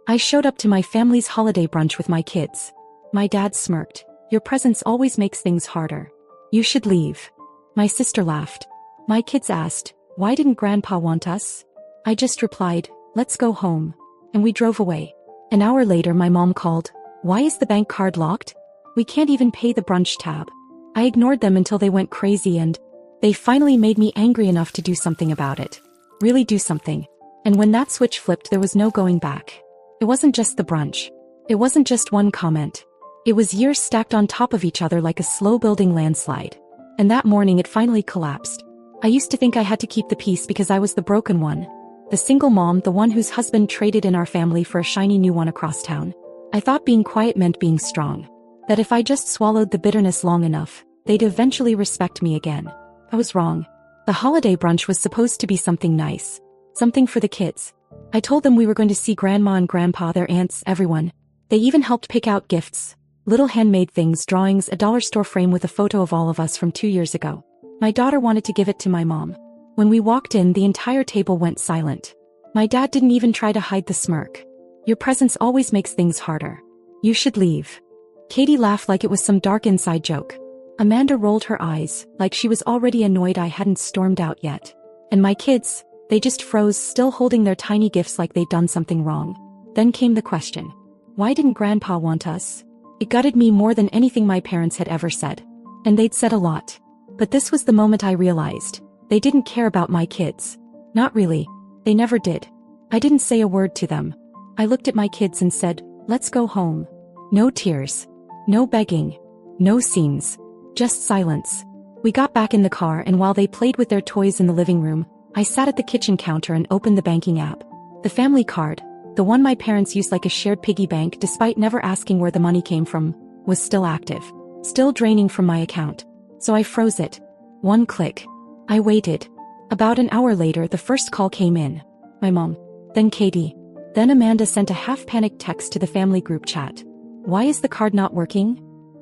I showed up to my family's holiday brunch with my kids. My dad smirked. Your presence always makes things harder. You should leave. My sister laughed. My kids asked, why didn't Grandpa want us? I just replied, let's go home. And we drove away. An hour later my mom called. Why is the bank card locked? We can't even pay the brunch tab. I ignored them until they went crazy and they finally made me angry enough to do something about it. Really do something. And when that switch flipped there was no going back. It wasn't just the brunch. It wasn't just one comment. It was years stacked on top of each other like a slow-building landslide. And that morning it finally collapsed. I used to think I had to keep the peace because I was the broken one. The single mom, the one whose husband traded in our family for a shiny new one across town. I thought being quiet meant being strong. That if I just swallowed the bitterness long enough, they'd eventually respect me again. I was wrong. The holiday brunch was supposed to be something nice. Something for the kids. I told them we were going to see Grandma and Grandpa, their aunts, everyone. They even helped pick out gifts. Little handmade things, drawings, a dollar store frame with a photo of all of us from 2 years ago. My daughter wanted to give it to my mom. When we walked in, the entire table went silent. My dad didn't even try to hide the smirk. Your presence always makes things harder. You should leave. Katie laughed like it was some dark inside joke. Amanda rolled her eyes, like she was already annoyed I hadn't stormed out yet. And my kids, they just froze, still holding their tiny gifts like they'd done something wrong. Then came the question. Why didn't Grandpa want us? It gutted me more than anything my parents had ever said. And they'd said a lot. But this was the moment I realized. They didn't care about my kids. Not really. They never did. I didn't say a word to them. I looked at my kids and said, let's go home. No tears. No begging. No scenes. Just silence. We got back in the car and while they played with their toys in the living room, I sat at the kitchen counter and opened the banking app. The family card, the one my parents used like a shared piggy bank despite never asking where the money came from, was still active. Still draining from my account. So I froze it. One click. I waited. About an hour later the first call came in. My mom. Then Katie. Then Amanda sent a half-panicked text to the family group chat. Why is the card not working?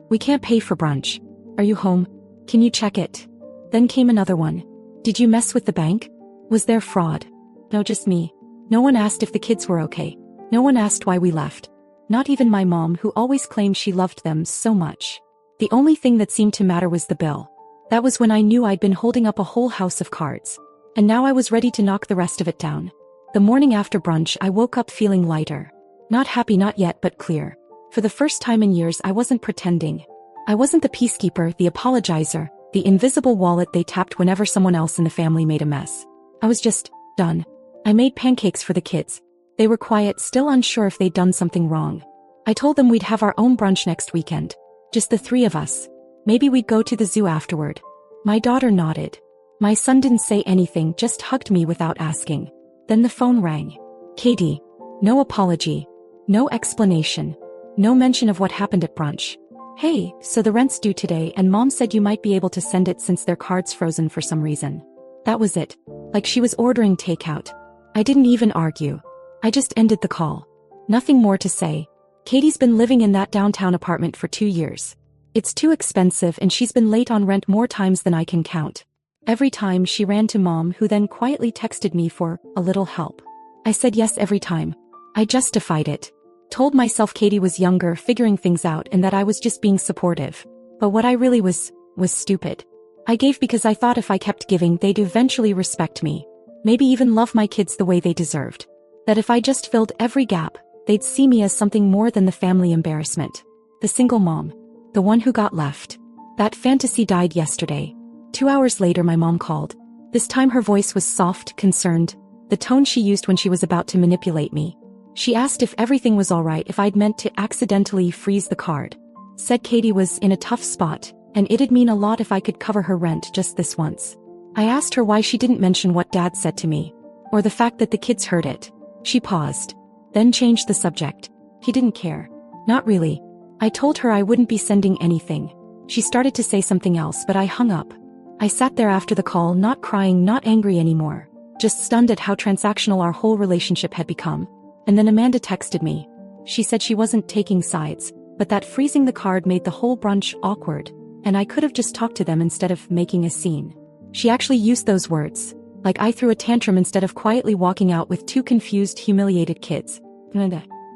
We can't pay for brunch. Are you home? Can you check it? Then came another one. Did you mess with the bank? Was there fraud? No, just me. No one asked if the kids were okay. No one asked why we left. Not even my mom, who always claimed she loved them so much. The only thing that seemed to matter was the bill. That was when I knew I'd been holding up a whole house of cards. And now I was ready to knock the rest of it down. The morning after brunch I woke up feeling lighter. Not happy, not yet, but clear. For the first time in years I wasn't pretending. I wasn't the peacekeeper, the apologizer, the invisible wallet they tapped whenever someone else in the family made a mess. I was just done. I made pancakes for the kids. They were quiet, still unsure if they'd done something wrong. I told them we'd have our own brunch next weekend. Just the three of us. Maybe we'd go to the zoo afterward. My daughter nodded. My son didn't say anything, just hugged me without asking. Then the phone rang. Katie. No apology. No explanation. No mention of what happened at brunch. Hey, so the rent's due today and Mom said you might be able to send it since their card's frozen for some reason. That was it. Like she was ordering takeout. I didn't even argue. I just ended the call. Nothing more to say. Katie's been living in that downtown apartment for 2 years. It's too expensive and she's been late on rent more times than I can count. Every time she ran to Mom, who then quietly texted me for a little help. I said yes every time. I justified it. Told myself Katie was younger, figuring things out, and that I was just being supportive. But what I really was stupid. I gave because I thought if I kept giving they'd eventually respect me. Maybe even love my kids the way they deserved. That if I just filled every gap, they'd see me as something more than the family embarrassment. The single mom. The one who got left. That fantasy died yesterday. 2 hours later my mom called. This time her voice was soft, concerned. The tone she used when she was about to manipulate me. She asked if everything was alright, if I'd meant to accidentally freeze the card. Said Katie was in a tough spot, and it'd mean a lot if I could cover her rent just this once. I asked her why she didn't mention what Dad said to me. Or the fact that the kids heard it. She paused. Then changed the subject. He didn't care. Not really. I told her I wouldn't be sending anything. She started to say something else, but I hung up. I sat there after the call, not crying, not angry anymore. Just stunned at how transactional our whole relationship had become. And then Amanda texted me. She said she wasn't taking sides, but that freezing the card made the whole brunch awkward, and I could have just talked to them instead of making a scene. She actually used those words, like I threw a tantrum instead of quietly walking out with 2 confused, humiliated kids.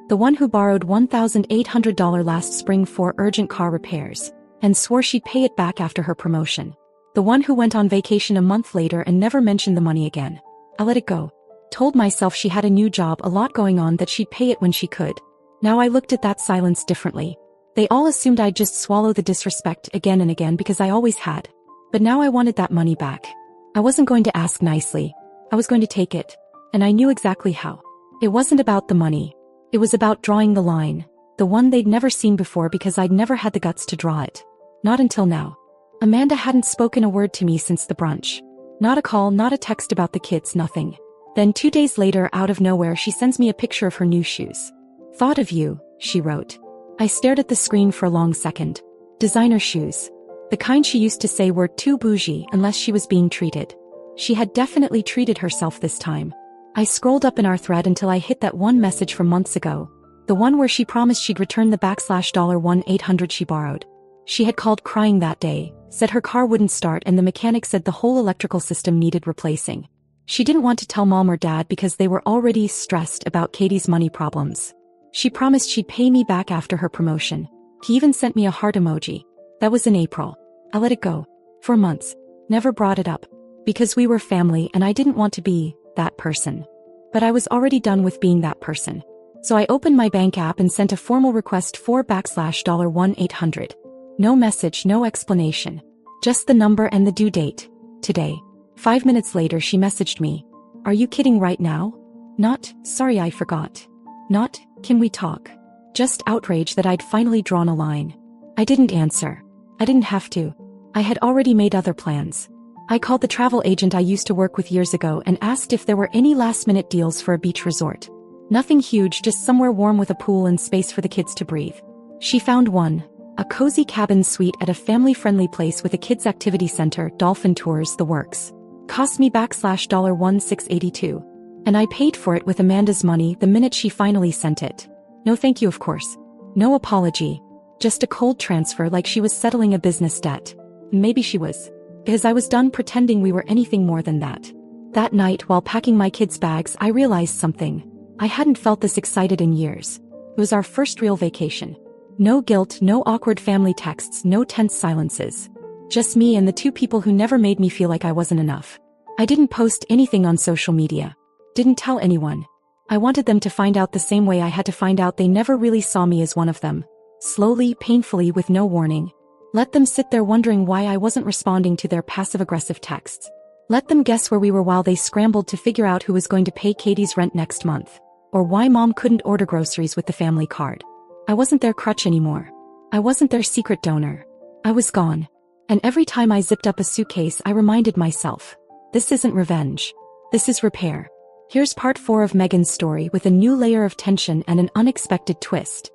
The one who borrowed $1,800 last spring for urgent car repairs, and swore she'd pay it back after her promotion. The one who went on vacation a month later and never mentioned the money again. I let it go. Told myself she had a new job, a lot going on, that she'd pay it when she could. Now I looked at that silence differently. They all assumed I'd just swallow the disrespect again and again because I always had. But now I wanted that money back. I wasn't going to ask nicely. I was going to take it. And I knew exactly how. It wasn't about the money. It was about drawing the line. The one they'd never seen before because I'd never had the guts to draw it. Not until now. Amanda hadn't spoken a word to me since the brunch. Not a call, not a text about the kids, nothing. Then 2 days later, out of nowhere, she sends me a picture of her new shoes. "Thought of you," she wrote. I stared at the screen for a long second. Designer shoes. The kind she used to say were too bougie unless she was being treated. She had definitely treated herself this time. I scrolled up in our thread until I hit that one message from months ago. The one where she promised she'd return the $1-800 she borrowed. She had called crying that day, said her car wouldn't start and the mechanic said the whole electrical system needed replacing. She didn't want to tell mom or dad because they were already stressed about Katie's money problems. She promised she'd pay me back after her promotion. He even sent me a heart emoji. That was in April. I let it go. For months. Never brought it up. Because we were family and I didn't want to be that person. But I was already done with being that person. So I opened my bank app and sent a formal request for $1-800. No message, no explanation. Just the number and the due date. Today. 5 minutes later she messaged me. "Are you kidding right now?" Not, "Sorry I forgot." Not, "Can we talk?" Just outrage that I'd finally drawn a line. I didn't answer. I didn't have to. I had already made other plans. I called the travel agent I used to work with years ago and asked if there were any last-minute deals for a beach resort. Nothing huge, just somewhere warm with a pool and space for the kids to breathe. She found one. A cozy cabin suite at a family-friendly place with a kids' activity center, dolphin tours, the works. Cost me $1,682. And I paid for it with Amanda's money the minute she finally sent it. No thank you, of course. No apology. Just a cold transfer like she was settling a business debt. Maybe she was. Because I was done pretending we were anything more than that. That night, while packing my kids' bags, I realized something. I hadn't felt this excited in years. It was our first real vacation. No guilt, no awkward family texts, no tense silences. Just me and the two people who never made me feel like I wasn't enough. I didn't post anything on social media. Didn't tell anyone. I wanted them to find out the same way I had to find out they never really saw me as one of them. Slowly, painfully, with no warning. Let them sit there wondering why I wasn't responding to their passive-aggressive texts. Let them guess where we were while they scrambled to figure out who was going to pay Katie's rent next month. Or why mom couldn't order groceries with the family card. I wasn't their crutch anymore. I wasn't their secret donor. I was gone. And every time I zipped up a suitcase I reminded myself. This isn't revenge. This is repair. Here's part 4 of Megan's story with a new layer of tension and an unexpected twist.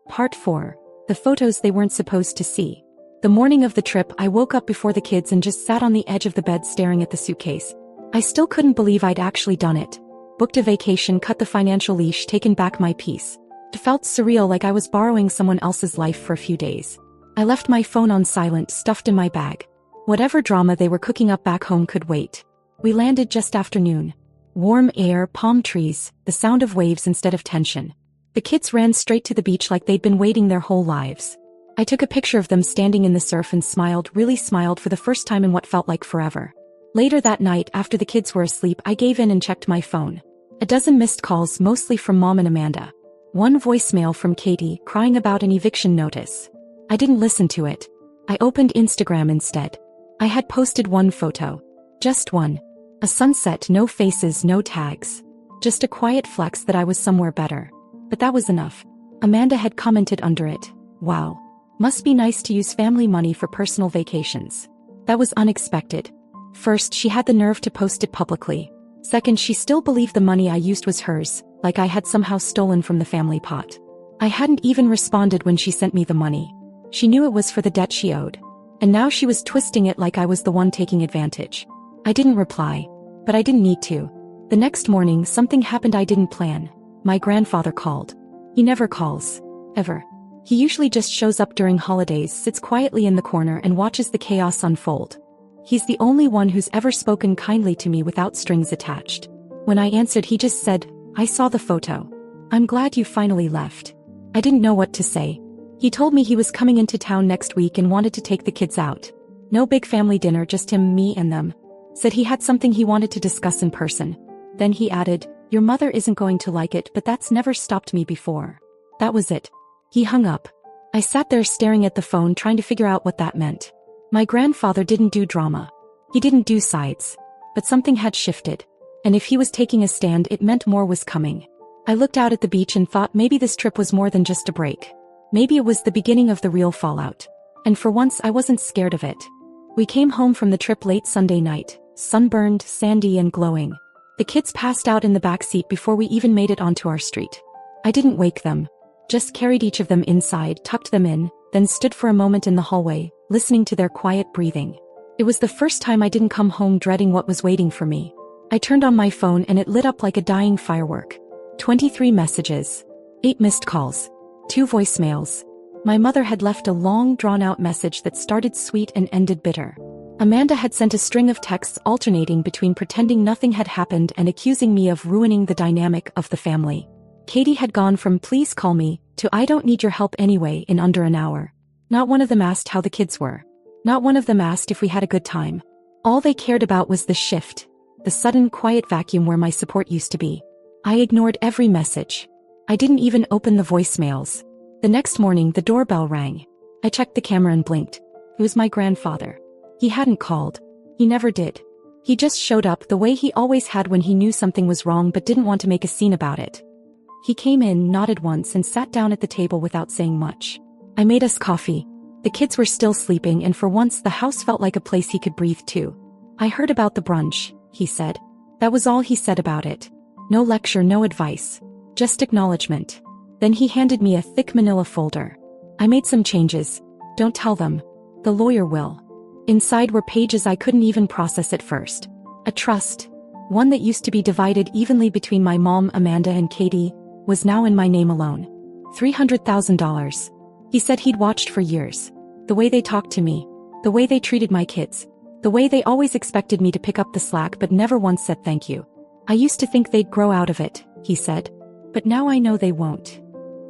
Part 4. The photos they weren't supposed to see. The morning of the trip, I woke up before the kids and just sat on the edge of the bed staring at the suitcase. I still couldn't believe I'd actually done it. Booked a vacation, cut the financial leash, taken back my peace. It felt surreal, like I was borrowing someone else's life for a few days. I left my phone on silent, stuffed in my bag. Whatever drama they were cooking up back home could wait. We landed just after noon. Warm air, palm trees, the sound of waves instead of tension. The kids ran straight to the beach like they'd been waiting their whole lives. I took a picture of them standing in the surf and smiled, really smiled for the first time in what felt like forever. Later that night, after the kids were asleep, I gave in and checked my phone. A dozen missed calls, mostly from mom and Amanda. One voicemail from Katie, crying about an eviction notice. I didn't listen to it. I opened Instagram instead. I had posted one photo. Just one. A sunset, no faces, no tags. Just a quiet flex that I was somewhere better. But that was enough. Amanda had commented under it. Wow. Must be nice to use family money for personal vacations. That was unexpected. First, she had the nerve to post it publicly. Second, she still believed the money I used was hers, like I had somehow stolen from the family pot. I hadn't even responded when she sent me the money. She knew it was for the debt she owed. And now she was twisting it like I was the one taking advantage. I didn't reply. But I didn't need to. The next morning, something happened I didn't plan. My grandfather called. He never calls. Ever. He usually just shows up during holidays, sits quietly in the corner and watches the chaos unfold. He's the only one who's ever spoken kindly to me without strings attached. When I answered, he just said, "I saw the photo." I'm glad you finally left. I didn't know what to say. He told me he was coming into town next week and wanted to take the kids out. No big family dinner, just him, me, and them. Said he had something he wanted to discuss in person. Then he added, your mother isn't going to like it, but that's never stopped me before. That was it. He hung up. I sat there staring at the phone trying to figure out what that meant. My grandfather didn't do drama. He didn't do sides. But something had shifted. And if he was taking a stand, it meant more was coming. I looked out at the beach and thought maybe this trip was more than just a break. Maybe it was the beginning of the real fallout. And for once I wasn't scared of it. We came home from the trip late Sunday night, sunburned, sandy, and glowing. The kids passed out in the back seat before we even made it onto our street. I didn't wake them. Just carried each of them inside, tucked them in, then stood for a moment in the hallway, listening to their quiet breathing. It was the first time I didn't come home dreading what was waiting for me. I turned on my phone and it lit up like a dying firework. 23 messages. 8 missed calls. 2 voicemails. My mother had left a long, drawn-out message that started sweet and ended bitter. Amanda had sent a string of texts alternating between pretending nothing had happened and accusing me of ruining the dynamic of the family. Katie had gone from please call me to I don't need your help anyway in under an hour. Not one of them asked how the kids were. Not one of them asked if we had a good time. All they cared about was the shift, the sudden quiet vacuum where my support used to be. I ignored every message. I didn't even open the voicemails. The next morning the doorbell rang. I checked the camera and blinked. It was my grandfather. He hadn't called. He never did. He just showed up the way he always had when he knew something was wrong but didn't want to make a scene about it. He came in, nodded once, and sat down at the table without saying much. I made us coffee. The kids were still sleeping, and for once the house felt like a place he could breathe to. I heard about the brunch, he said. That was all he said about it. No lecture, no advice. Just acknowledgement. Then he handed me a thick manila folder. I made some changes. Don't tell them. The lawyer will. Inside were pages I couldn't even process at first. A trust. One that used to be divided evenly between my mom, Amanda, and Katie, was now in my name alone. $300,000. He said he'd watched for years. The way they talked to me. The way they treated my kids. The way they always expected me to pick up the slack but never once said thank you. I used to think they'd grow out of it, he said. But now I know they won't.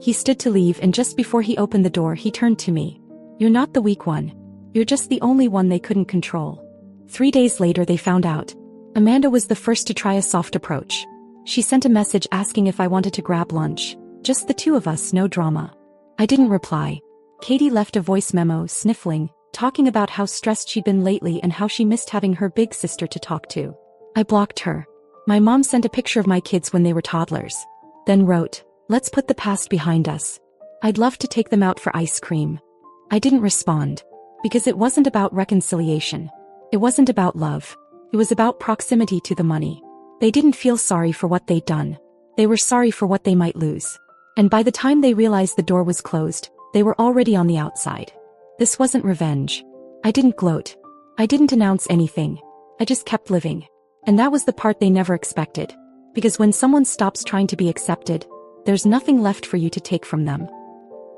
He stood to leave, and just before he opened the door he turned to me. You're not the weak one. You're just the only one they couldn't control. 3 days later they found out. Amanda was the first to try a soft approach. She sent a message asking if I wanted to grab lunch. Just the two of us, no drama. I didn't reply. Katie left a voice memo, sniffling, talking about how stressed she'd been lately and how she missed having her big sister to talk to. I blocked her. My mom sent a picture of my kids when they were toddlers. Then wrote, let's put the past behind us. I'd love to take them out for ice cream. I didn't respond. Because it wasn't about reconciliation. It wasn't about love. It was about proximity to the money. They didn't feel sorry for what they'd done. They were sorry for what they might lose. And by the time they realized the door was closed, they were already on the outside. This wasn't revenge. I didn't gloat. I didn't announce anything. I just kept living. And that was the part they never expected. Because when someone stops trying to be accepted, there's nothing left for you to take from them.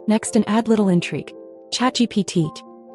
Next, and add little intrigue. ChatGPT.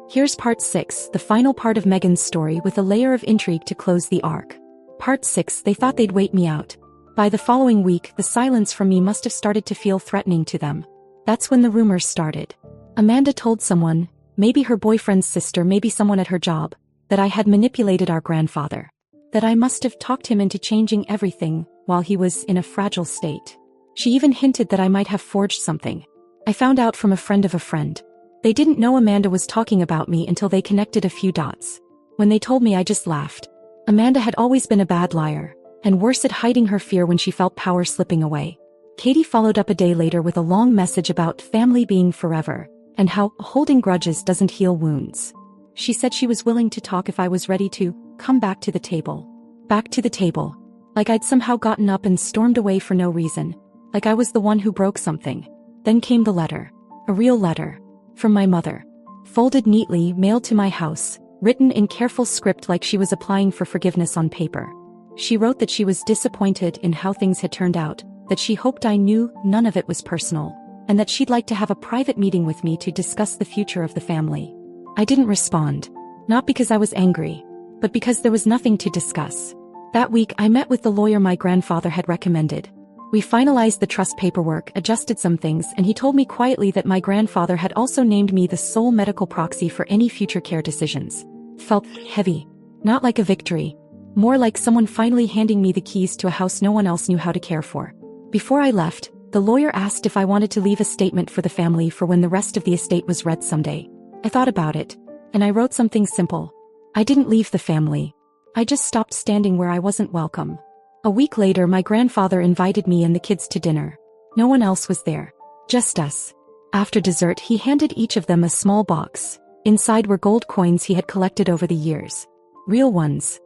Here's part 6, the final part of Megan's story with a layer of intrigue to close the arc. Part 6, they thought they'd wait me out. By the following week, the silence from me must have started to feel threatening to them. That's when the rumors started. Amanda told someone, maybe her boyfriend's sister, maybe someone at her job, that I had manipulated our grandfather. That I must have talked him into changing everything while he was in a fragile state. She even hinted that I might have forged something. I found out from a friend of a friend. They didn't know Amanda was talking about me until they connected a few dots. When they told me, I just laughed. Amanda had always been a bad liar, and worse at hiding her fear when she felt power slipping away. Katie followed up a day later with a long message about family being forever, and how holding grudges doesn't heal wounds. She said she was willing to talk if I was ready to come back to the table. Back to the table. Like I'd somehow gotten up and stormed away for no reason. Like I was the one who broke something. Then came the letter. A real letter. From my mother. Folded neatly, mailed to my house, written in careful script like she was applying for forgiveness on paper. She wrote that she was disappointed in how things had turned out, that she hoped I knew none of it was personal, and that she'd like to have a private meeting with me to discuss the future of the family. I didn't respond. Not because I was angry, but because there was nothing to discuss. That week I met with the lawyer my grandfather had recommended. We finalized the trust paperwork, adjusted some things, and he told me quietly that my grandfather had also named me the sole medical proxy for any future care decisions. Felt heavy. Not like a victory. More like someone finally handing me the keys to a house no one else knew how to care for. Before I left, the lawyer asked if I wanted to leave a statement for the family for when the rest of the estate was read someday. I thought about it, and I wrote something simple. I didn't leave the family. I just stopped standing where I wasn't welcome. A week later, my grandfather invited me and the kids to dinner. No one else was there. Just us. After dessert, he handed each of them a small box. Inside were gold coins he had collected over the years. Real ones.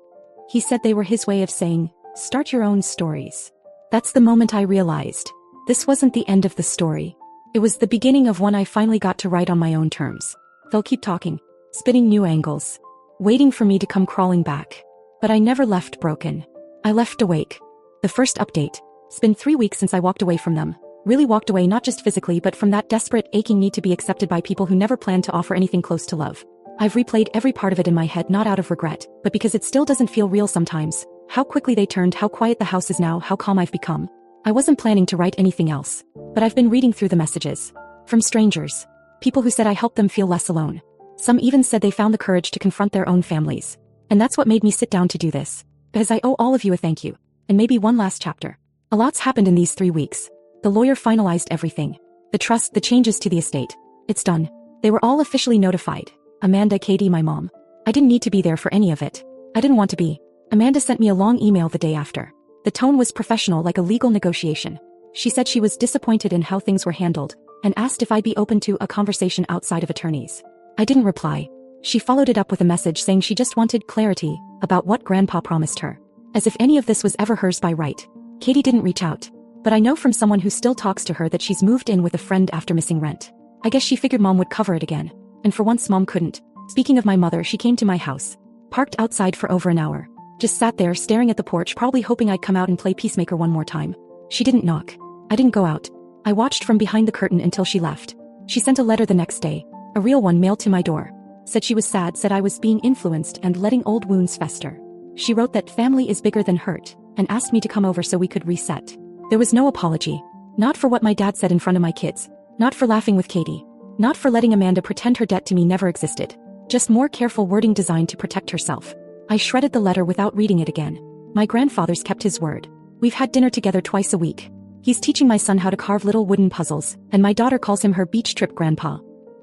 He said they were his way of saying, "Start your own stories." That's the moment I realized. This wasn't the end of the story. It was the beginning of one I finally got to write on my own terms. They'll keep talking, spinning new angles, waiting for me to come crawling back. But I never left broken. I left awake. The first update. It's been 3 weeks since I walked away from them. Really walked away, not just physically but from that desperate, aching need to be accepted by people who never planned to offer anything close to love. I've replayed every part of it in my head, not out of regret, but because it still doesn't feel real sometimes. How quickly they turned, how quiet the house is now, how calm I've become. I wasn't planning to write anything else, but I've been reading through the messages. From strangers. People who said I helped them feel less alone. Some even said they found the courage to confront their own families. And that's what made me sit down to do this. Because I owe all of you a thank you. And maybe one last chapter. A lot's happened in these 3 weeks. The lawyer finalized everything. The trust, the changes to the estate. It's done. They were all officially notified. Amanda, Katie, my mom. I didn't need to be there for any of it. I didn't want to be. Amanda sent me a long email the day after. The tone was professional, like a legal negotiation. She said she was disappointed in how things were handled, and asked if I'd be open to a conversation outside of attorneys. I didn't reply. She followed it up with a message saying she just wanted clarity about what Grandpa promised her. As if any of this was ever hers by right. Katie didn't reach out. But I know from someone who still talks to her that she's moved in with a friend after missing rent. I guess she figured Mom would cover it again. And for once Mom couldn't. Speaking of my mother, she came to my house. Parked outside for over an hour. Just sat there staring at the porch, probably hoping I'd come out and play peacemaker one more time. She didn't knock. I didn't go out. I watched from behind the curtain until she left. She sent a letter the next day. A real one mailed to my door. Said she was sad, said I was being influenced and letting old wounds fester. She wrote that family is bigger than hurt, and asked me to come over so we could reset. There was no apology. Not for what my dad said in front of my kids. Not for laughing with Katie. Not for letting Amanda pretend her debt to me never existed. Just more careful wording designed to protect herself. I shredded the letter without reading it again. My grandfather's kept his word. We've had dinner together twice a week. He's teaching my son how to carve little wooden puzzles, and my daughter calls him her beach trip grandpa.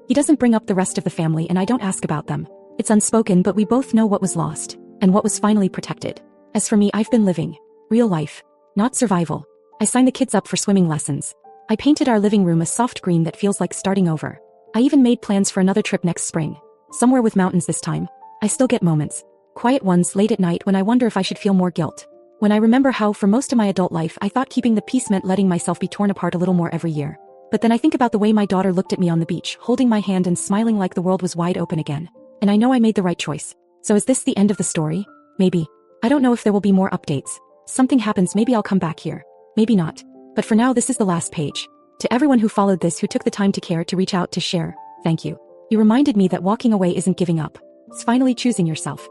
He doesn't bring up the rest of the family and I don't ask about them. It's unspoken, but we both know what was lost, and what was finally protected. As for me, I've been living. Real life. Not survival. I signed the kids up for swimming lessons. I painted our living room a soft green that feels like starting over. I even made plans for another trip next spring. Somewhere with mountains this time. I still get moments. Quiet ones late at night when I wonder if I should feel more guilt. When I remember how for most of my adult life I thought keeping the peace meant letting myself be torn apart a little more every year. But then I think about the way my daughter looked at me on the beach, holding my hand and smiling like the world was wide open again. And I know I made the right choice. So is this the end of the story? Maybe. I don't know if there will be more updates. Something happens, maybe I'll come back here. Maybe not. But for now, this is the last page. To everyone who followed this, who took the time to care, to reach out, to share, thank you. You reminded me that walking away isn't giving up. It's finally choosing yourself.